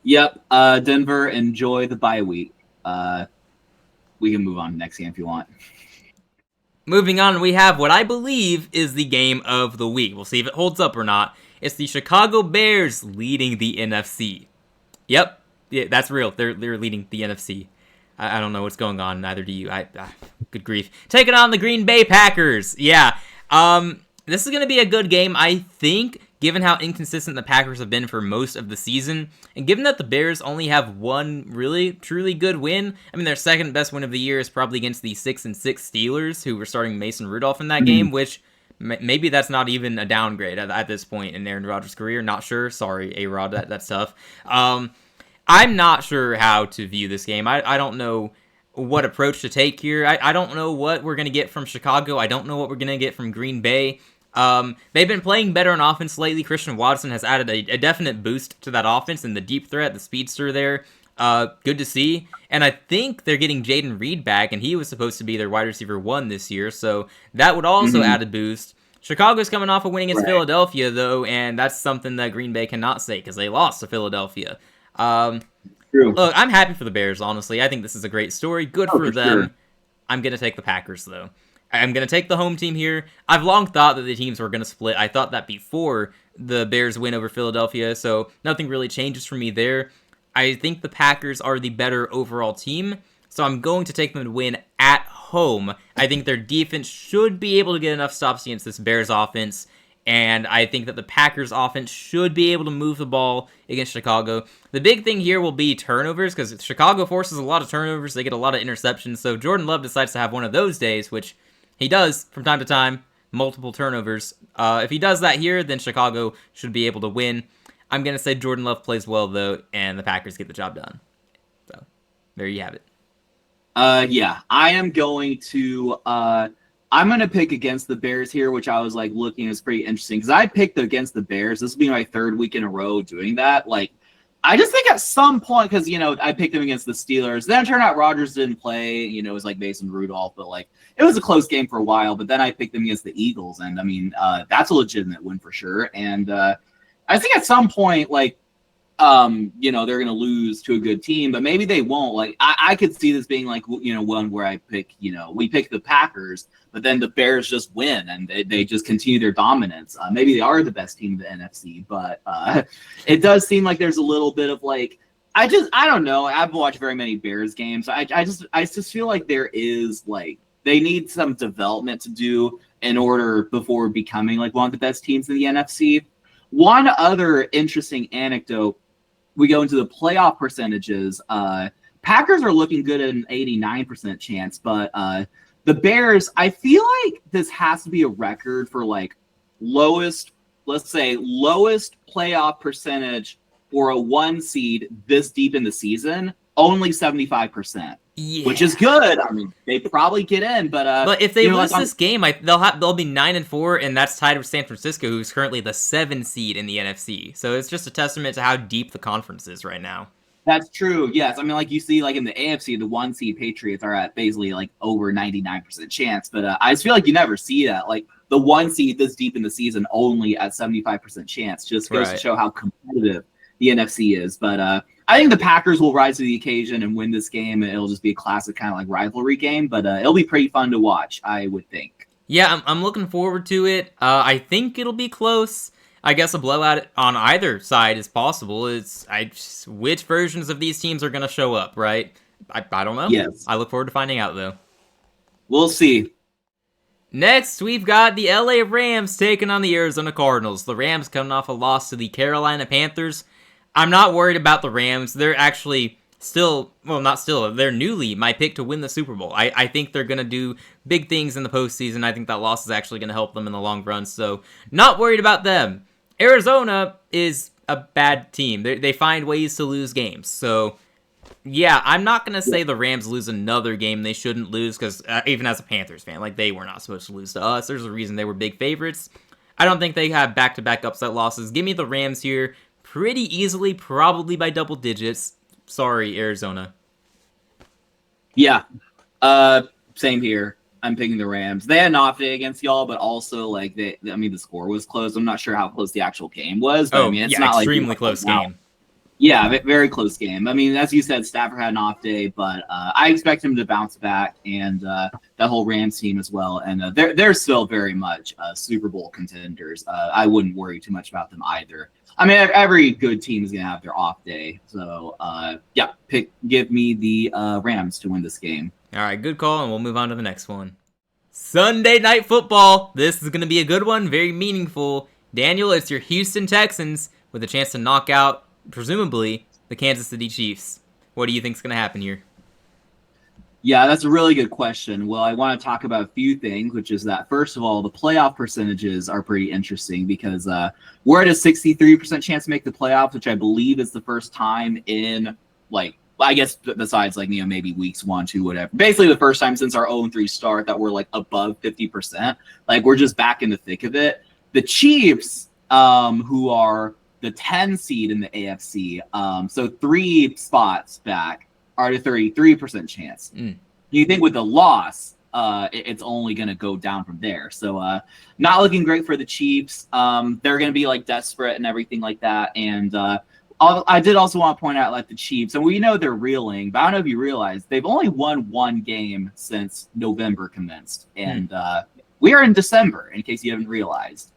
Yep. Denver, enjoy the bye week. We can move on to the next game if you want. Moving on, we have what I believe is the game of the week. We'll see if it holds up or not. It's the Chicago Bears leading the NFC. Yep, yeah, that's real. They're leading the NFC. I don't know what's going on. Neither do you. Good grief. Taking on the Green Bay Packers. Yeah. This is going to be a good game, I think, given how inconsistent the Packers have been for most of the season, and given that the Bears only have one really, truly good win. I mean, their second best win of the year is probably against the 6-6 Steelers, who were starting Mason Rudolph in that game, which maybe that's not even a downgrade at this point in Aaron Rodgers' career. Not sure. Sorry, A-Rod, that's tough. I'm not sure how to view this game. I don't know what approach to take here. I don't know what we're going to get from Chicago. I don't know what we're going to get from Green Bay. They've been playing better on offense lately. Christian Watson has added a definite boost to that offense, and the deep threat, the speedster there, good to see. And I think they're getting Jaden Reed back, and he was supposed to be their wide receiver 1 this year, so that would also add a boost. Chicago's coming off a win against Philadelphia, though, and that's something that Green Bay cannot say, because they lost to Philadelphia. Look, I'm happy for the Bears, honestly. I think this is a great story. Good for them. Sure. I'm going to take the Packers, though. I'm going to take the home team here. I've long thought that the teams were going to split. I thought that before the Bears win over Philadelphia, so nothing really changes for me there. I think the Packers are the better overall team, so I'm going to take them to win at home. I think their defense should be able to get enough stops against this Bears offense, and I think that the Packers offense should be able to move the ball against Chicago. The big thing here will be turnovers, because Chicago forces a lot of turnovers. They get a lot of interceptions, so Jordan Love decides to have one of those days, which he does from time to time, multiple turnovers. If he does that here, then Chicago should be able to win. I'm going to say Jordan Love plays well, though, and the Packers get the job done. So, there you have it. Yeah, I am going to... I'm going to pick against the Bears here, which I was, looking is pretty interesting, because I picked against the Bears. This will be my 3rd week in a row doing that. I just think at some point, because, I picked them against the Steelers. Then it turned out Rodgers didn't play. It was Mason Rudolph, but, it was a close game for a while. But then I picked them against the Eagles, and, that's a legitimate win for sure. And I think at some point, they're going to lose to a good team, but maybe they won't. I could see this being one where I pick, we pick the Packers, but then the Bears just win and they just continue their dominance. Maybe they are the best team in the NFC, but it does seem like there's a little bit of I don't know. I haven't watched very many Bears games. I just feel like there is they need some development to do in order before becoming one of the best teams in the NFC. One other interesting anecdote, we go into the playoff percentages. Packers are looking good at an 89% chance, but the Bears, I feel like this has to be a record for lowest playoff percentage for a 1 seed this deep in the season, only 75%. Yeah. Which is good. I mean, they probably get in, but if they lose this game, they'll be 9-4, and that's tied with San Francisco, who's currently the 7 seed in the NFC. So it's just a testament to how deep the conference is right now. That's true. Yes, I mean, you see, in the AFC, the 1 seed Patriots are at basically over 99% chance, but I just feel like you never see that. The 1 seed this deep in the season only at 75% chance just goes to show how competitive the NFC is, but. I think the Packers will rise to the occasion and win this game. It'll just be a classic kind of rivalry game, but it'll be pretty fun to watch, I would think. Yeah, I'm looking forward to it. I think it'll be close. I guess a blowout on either side is possible. Which versions of these teams are going to show up, right? I don't know. Yes. I look forward to finding out, though. We'll see. Next, we've got the LA Rams taking on the Arizona Cardinals. The Rams coming off a loss to the Carolina Panthers. I'm not worried about the Rams. They're actually they're newly my pick to win the Super Bowl. I think they're going to do big things in the postseason. I think that loss is actually going to help them in the long run, so not worried about them. Arizona is a bad team. They find ways to lose games, so yeah, I'm not going to say the Rams lose another game they shouldn't lose, because even as a Panthers fan, they were not supposed to lose to us. There's a reason they were big favorites. I don't think they have back-to-back upset losses. Give me the Rams here. Pretty easily, probably by double digits. Sorry, Arizona. Yeah. Same here. I'm picking the Rams. They had an off day against y'all, but also like the score was close. I'm not sure how close the actual game was, but I Oh, mean, it's yeah, not like extremely close game. Yeah, very close game. I mean, as you said, Stafford had an off day, but I expect him to bounce back, and that whole Rams team as well. And they're still very much Super Bowl contenders. I wouldn't worry too much about them either. I mean, every good team is going to have their off day. So, give me the Rams to win this game. All right, good call, and we'll move on to the next one. Sunday Night Football. This is going to be a good one, very meaningful. Daniel, it's your Houston Texans with a chance to knock out, presumably, the Kansas City Chiefs. What do you think is going to happen here? Yeah, that's a really good question. Well, I want to talk about a few things, which is that, first of all, the playoff percentages are pretty interesting because we're at a 63% chance to make the playoffs, which I believe is the first time in, like, I guess besides, like, maybe weeks 1, 2, whatever. Basically the first time since our 0-3 start that we're, like, above 50%. Like, we're just back in the thick of it. The Chiefs, who are the 10 seed in the AFC, so 3 spots back, are at a 33% chance. You think with the loss, it's only going to go down from there. So not looking great for the Chiefs. They're going to be like desperate and everything like that. And I did also want to point out like the Chiefs, and we know they're reeling, but I don't know if you realize they've only won 1 game since November commenced. And we are in December, in case you haven't realized.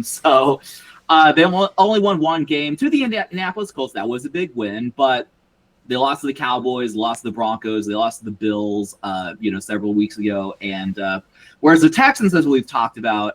So they only won 1 game to the Indianapolis Colts. That was a big win, but they lost to the Cowboys, lost to the Broncos, they lost to the Bills, several weeks ago. And whereas the Texans, as we've talked about,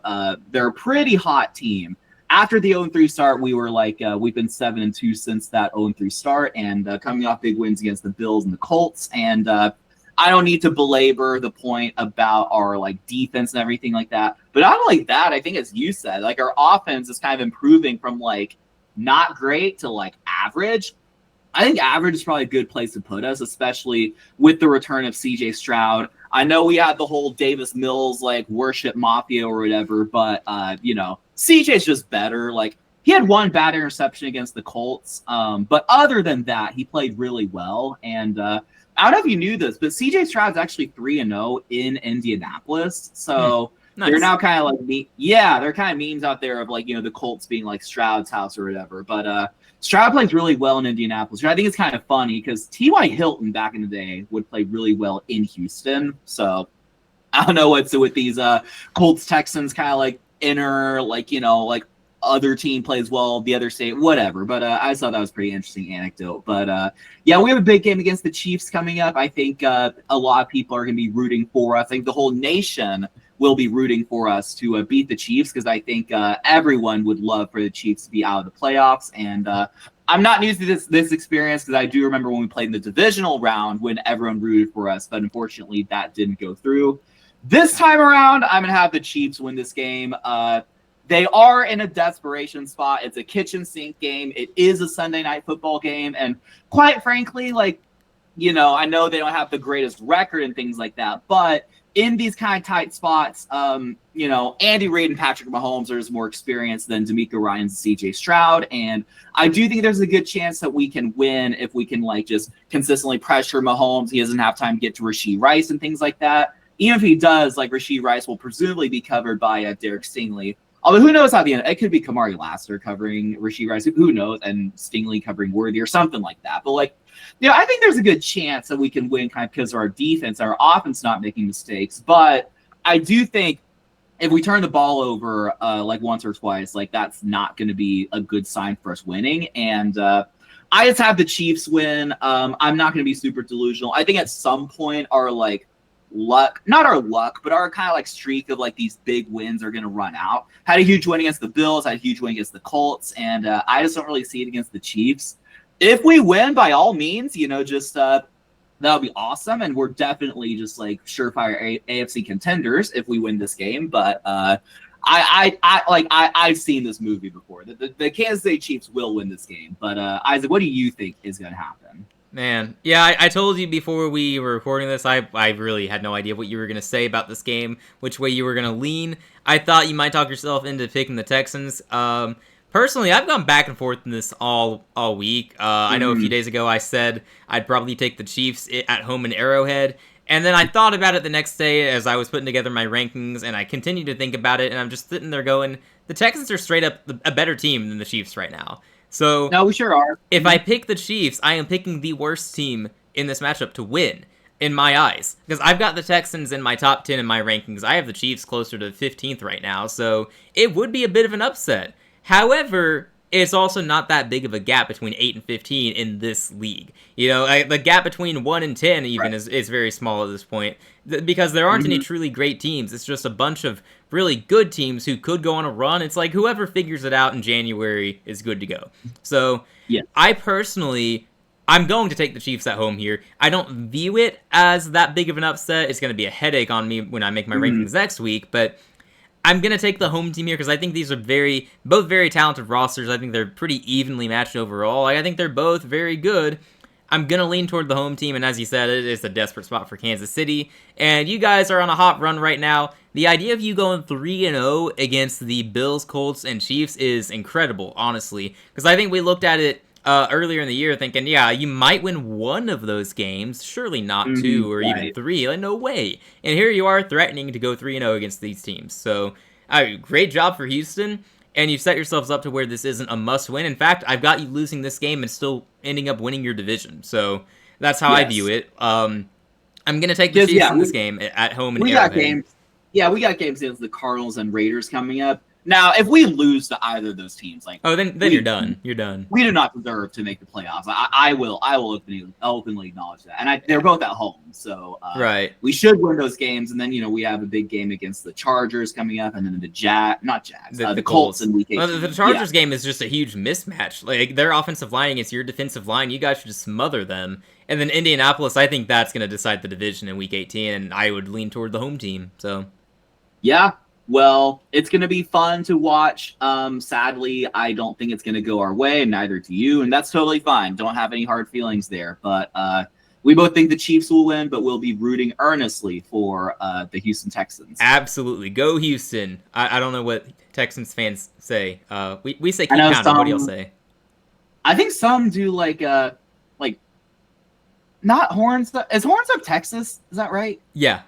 they're a pretty hot team. After the 0-3 start, we were like, we've been 7-2 since that 0-3 start, and coming off big wins against the Bills and the Colts. And I don't need to belabor the point about our like defense and everything like that. But not only that, I think as you said, like our offense is kind of improving from like not great to like average. I think average is probably a good place to put us, especially with the return of CJ Stroud. I know we had the whole Davis Mills like worship mafia or whatever, but CJ's just better. Like he had 1 bad interception against the Colts, but other than that, he played really well. And I don't know if you knew this, but CJ Stroud's actually 3-0 in Indianapolis. So nice. They're now kind of like they're kind of memes out there of like the Colts being like Stroud's house or whatever, but. Stroud plays really well in Indianapolis. I think it's kind of funny because T.Y. Hilton back in the day would play really well in Houston. So I don't know what's with these Colts Texans kind of like inner, like, like other team plays well, the other state, whatever. But I just thought that was a pretty interesting anecdote. But we have a big game against the Chiefs coming up. I think a lot of people are going to be rooting for us. I think the whole nation will be rooting for us to beat the Chiefs because I think everyone would love for the Chiefs to be out of the playoffs. And I'm not new to this experience because I do remember when we played in the divisional round when everyone rooted for us, but unfortunately that didn't go through. This time around, I'm going to have the Chiefs win this game. They are in a desperation spot. It's a kitchen sink game. It is a Sunday Night Football game. And quite frankly, like, I know they don't have the greatest record and things like that, but in these kind of tight spots, Andy Reid and Patrick Mahomes are just more experienced than DeMeco Ryans and CJ Stroud. And I do think there's a good chance that we can win if we can like just consistently pressure Mahomes. He doesn't have time to get to Rashee Rice and things like that. Even if he does, like Rashee Rice will presumably be covered by Derek Stingley. Although who knows how the end, it could be Kamari Lassiter covering Rashee Rice, who knows, and Stingley covering Worthy or something like that. But like, I think there's a good chance that we can win kind of because of our defense, our offense not making mistakes. But I do think if we turn the ball over like once or twice, like that's not going to be a good sign for us winning. And I just have the Chiefs win. I'm not going to be super delusional. I think at some point our like luck, not our luck, but our kind of like streak of like these big wins are going to run out. Had a huge win against the Bills, had a huge win against the Colts, and I just don't really see it against the Chiefs. If we win, by all means, just that'll be awesome, and we're definitely just like surefire AFC contenders if we win this game. But I've seen this movie before. The Kansas City Chiefs will win this game. But Isaac, what do you think is going to happen? Man, yeah, I told you before we were recording this, I really had no idea what you were going to say about this game, which way you were going to lean. I thought you might talk yourself into picking the Texans. Personally, I've gone back and forth in this all week. I know a few days ago I said I'd probably take the Chiefs at home in Arrowhead, And then I thought about it the next day as I was putting together my rankings, and I continued to think about it, and I'm just sitting there going, the Texans are straight up a better team than the Chiefs right now. So No, we sure are. if I pick the Chiefs, I am picking the worst team in this matchup to win, in my eyes. Because I've got the Texans in my top 10 in my rankings. I have the Chiefs closer to 15th right now, so it would be a bit of an upset. However, it's also not that big of a gap between 8 and 15 in this league. The gap between 1 and 10 even is very small at this point, because there aren't any truly great teams. It's just a bunch of really good teams who could go on a run. It's like whoever figures it out in January is good to go. So yeah. I'm going to take the Chiefs at home here. I don't view it as that big of an upset. It's going to be a headache on me when I make my rankings next week, but I'm going to take the home team here because I think these are both very talented rosters. I think they're pretty evenly matched overall. I think they're both very good. I'm going to lean toward the home team, and as you said, it is a desperate spot for Kansas City. And you guys are on a hot run right now. The idea of you going 3-0 against the Bills, Colts, and Chiefs is incredible, honestly. Because I think we looked at it earlier in the year thinking, yeah, you might win one of those games, surely not two or even three. Like, no way. And here you are threatening to go 3-0 against these teams. So, great job for Houston. And you've set yourselves up to where this isn't a must-win. In fact, I've got you losing this game and still ending up winning your division. So that's how I view it. I'm going to take the Chiefs in this game at home in Arrowhead. We got games against the Cardinals and Raiders coming up. Now, if we lose to either of those teams, then you're done. You're done. We do not deserve to make the playoffs. I will openly acknowledge that. And they're both at home, so we should win those games. And then we have a big game against the Chargers coming up, and then the Colts in Week 18. Well, the Chargers game is just a huge mismatch. Like their offensive line against your defensive line, you guys should just smother them. And then Indianapolis, I think that's going to decide the division in Week 18, and I would lean toward the home team. So yeah. Well, it's going to be fun to watch. Sadly, I don't think it's going to go our way, and neither do you, and that's totally fine. Don't have any hard feelings there. But we both think the Chiefs will win, but we'll be rooting earnestly for the Houston Texans. Absolutely. Go Houston. I don't know what Texans fans say. We say keep counting. What do y'all say? I think some do not Horns. Is Horns Up Texas? Is that right? Yeah.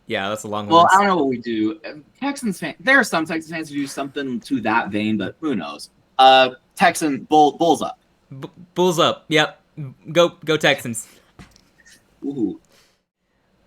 Yeah, that's a long one. Well, I don't know what we do. Texans fans. There are some Texans fans who do something to that vein, but who knows? Bulls up. Bulls up. Yep. Go Texans. Ooh.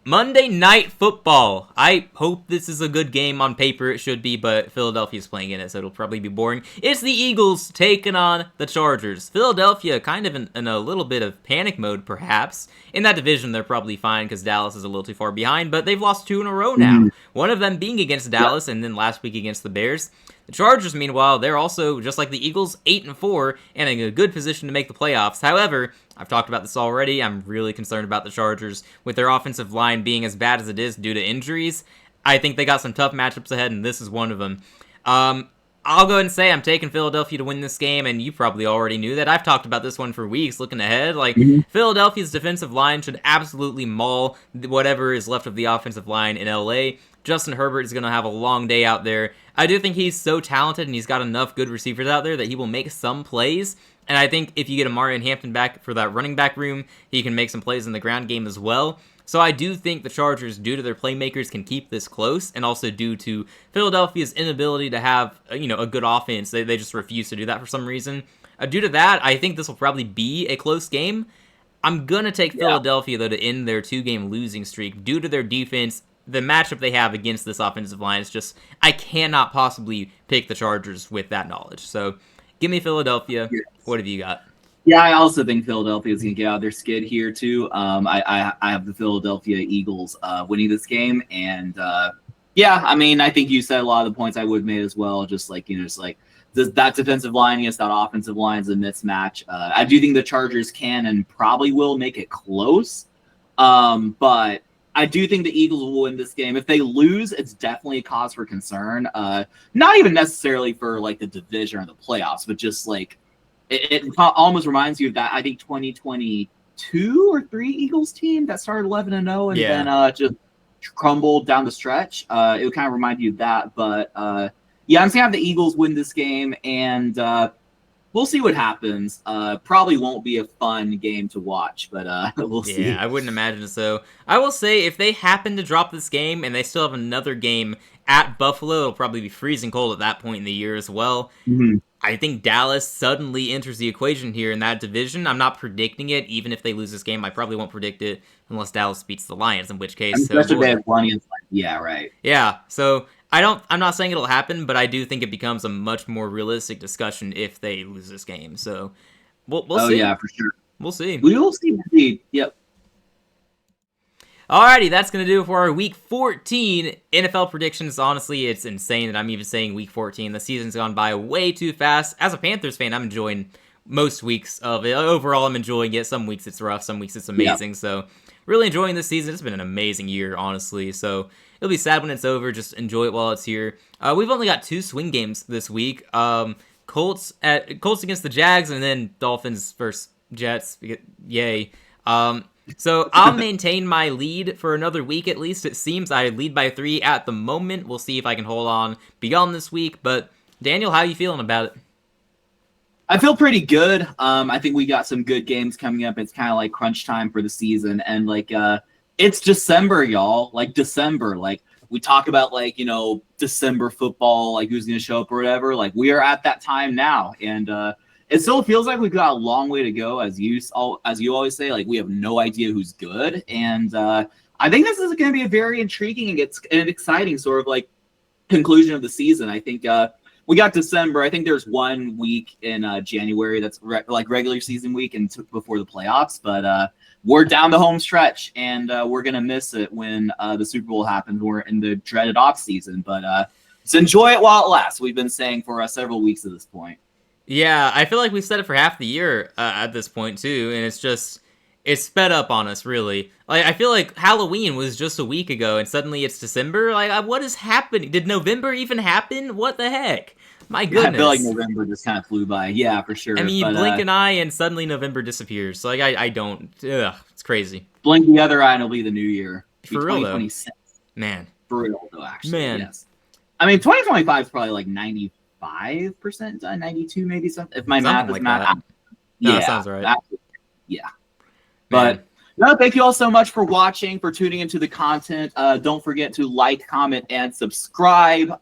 Monday Night Football. I hope this is a good game. On paper it should be, but Philadelphia's playing in it, so it'll probably be boring. It's the Eagles taking on the Chargers. Philadelphia kind of in a little bit of panic mode, perhaps. In that division, they're probably fine because Dallas is a little too far behind, but they've lost 2 in a row now. One of them being against Dallas, and then last week against the Bears. The Chargers, meanwhile, they're also, just like the Eagles, 8-4, and in a good position to make the playoffs. However, I've talked about this already. I'm really concerned about the Chargers with their offensive line being as bad as it is due to injuries. I think they got some tough matchups ahead, and this is one of them. I'll go ahead and say I'm taking Philadelphia to win this game, and you probably already knew that. I've talked about this one for weeks, looking ahead. Philadelphia's defensive line should absolutely maul whatever is left of the offensive line in LA. Justin Herbert is going to have a long day out there. I do think he's so talented, and he's got enough good receivers out there that he will make some plays. And I think if you get Amari and Hampton back for that running back room, he can make some plays in the ground game as well. So I do think the Chargers, due to their playmakers, can keep this close, and also due to Philadelphia's inability to have a good offense. They just refuse to do that for some reason. Due to that, I think this will probably be a close game. I'm going to take Philadelphia, though, to end their 2-game losing streak due to their defense. The matchup they have against this offensive line is just, I cannot possibly pick the Chargers with that knowledge. So give me Philadelphia. Yes. What have you got? Yeah, I also think Philadelphia is going to get out of their skid here, too. I have the Philadelphia Eagles winning this game. And, I think you said a lot of the points I would have made as well. Just that defensive line against that offensive line is a mismatch. I do think the Chargers can and probably will make it close. But I do think the Eagles will win this game. If they lose, it's definitely a cause for concern. Not even necessarily for the division or the playoffs, but just it almost reminds you of that, I think, 2022 or 3 Eagles team that started 11-0 and then just crumbled down the stretch. It would kind of remind you of that. But I'm just going to have the Eagles win this game, and we'll see what happens. Probably won't be a fun game to watch, but we'll see. Yeah, I wouldn't imagine so. I will say, if they happen to drop this game and they still have another game at Buffalo, it'll probably be freezing cold at that point in the year as well. Mm-hmm. I think Dallas suddenly enters the equation here in that division. I'm not predicting it, even if they lose this game. I probably won't predict it unless Dallas beats the Lions, in which case, especially they have one against. Yeah, right. Yeah, so I'm not saying it'll happen, but I do think it becomes a much more realistic discussion if they lose this game. So we'll see. Oh yeah, for sure. We'll see. We will see. Indeed. Yep. Alrighty, that's going to do it for our Week 14 NFL predictions. Honestly, it's insane that I'm even saying Week 14. The season's gone by way too fast. As a Panthers fan, I'm enjoying most weeks of it. Overall, I'm enjoying it. Some weeks it's rough, some weeks it's amazing. Yep. So really enjoying this season. It's been an amazing year, honestly. So it'll be sad when it's over. Just enjoy it while it's here. We've only got 2 swing games this week. Colts against the Jags, and then Dolphins versus Jets. Yay. So I'll maintain my lead for another week at least. It seems I lead by 3 at the moment. We'll see if I can hold on beyond this week. But Daniel, how are you feeling about it? I feel pretty good. I think we got some good games coming up. It's kind of like crunch time for the season, and like it's December, y'all. Like December, like we talk about like December football, like who's going to show up or whatever. Like we are at that time now, and it still feels like we've got a long way to go, as you always say. Like we have no idea who's good, and I think this is going to be a very intriguing and exciting sort of like conclusion of the season. I think we got December. I think there's 1 week in January that's like regular season week and before the playoffs, but we're down the home stretch, and we're gonna miss it when the Super Bowl happens. We're in the dreaded off season, but let's enjoy it while it lasts. We've been saying for several weeks at this point. Yeah, I feel like we've said it for half the year at this point, too, and it's sped up on us, really. Like, I feel like Halloween was just a week ago, and suddenly it's December. Like, what is happening? Did November even happen? What the heck? My goodness. Yeah, I feel like November just kind of flew by. Yeah, for sure. I mean, you blink an eye, and suddenly November disappears. So, like, I don't... Ugh, it's crazy. Blink the other eye, and it'll be the new year. For real, though. Man. For real, though, actually. Man. Yes. I mean, 2025 is probably like 95% done, 92 maybe something. If my math is not, no, that sounds right. Yeah, but no, thank you all so much for watching, for tuning into the content. Don't forget to like, comment, and subscribe.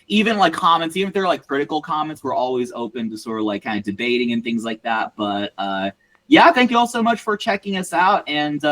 Even like comments, even if they're like critical comments, we're always open to sort of like kind of debating and things like that. But yeah, thank you all so much for checking us out, and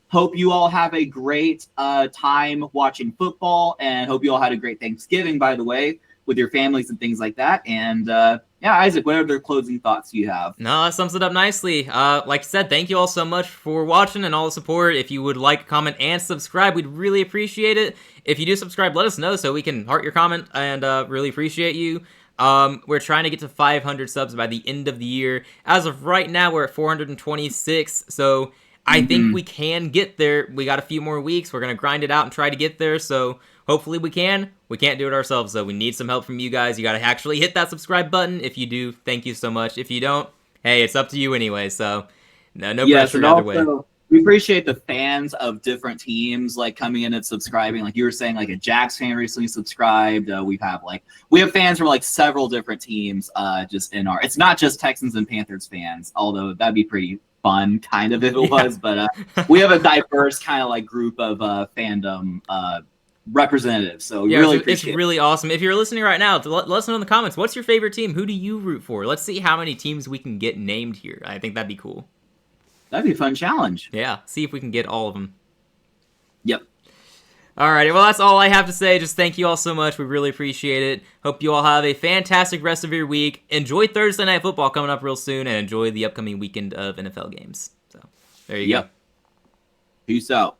hope you all have a great time watching football, and hope you all had a great Thanksgiving, by the way, with your families and things like that. And yeah, Isaac, what other closing thoughts do you have? No, that sums it up nicely. Like I said, thank you all so much for watching and all the support. If you would like, comment, and subscribe, we'd really appreciate it. If you do subscribe, let us know so we can heart your comment, and really appreciate you. We're trying to get to 500 subs by the end of the year. As of right now, we're at 426, so I think we can get there. We got a few more weeks. We're going to grind it out and try to get there, so hopefully we can. We can't do it ourselves, though. We need some help from you guys. You got to actually hit that subscribe button. If you do, thank you so much. If you don't, hey, it's up to you anyway, so no pressure either way. We appreciate the fans of different teams like coming in and subscribing. Like you were saying, like a Jags fan recently subscribed. We have fans from like several different teams just in our. It's not just Texans and Panthers fans, although that'd be pretty fun kind of if it was, but we have a diverse kind of like group of fandom representatives, so yeah, really appreciate it's really awesome. If you're listening right now, let us know in the comments, what's your favorite team? Who do you root for? Let's see how many teams we can get named here. I think that'd be cool. That'd be a fun challenge. Yeah, see if we can get all of them. Yep. Alrighty, well, that's all I have to say. Just thank you all so much. We really appreciate it. Hope you all have a fantastic rest of your week. Enjoy Thursday Night Football coming up real soon, and enjoy the upcoming weekend of NFL games. So, there you go. Peace out.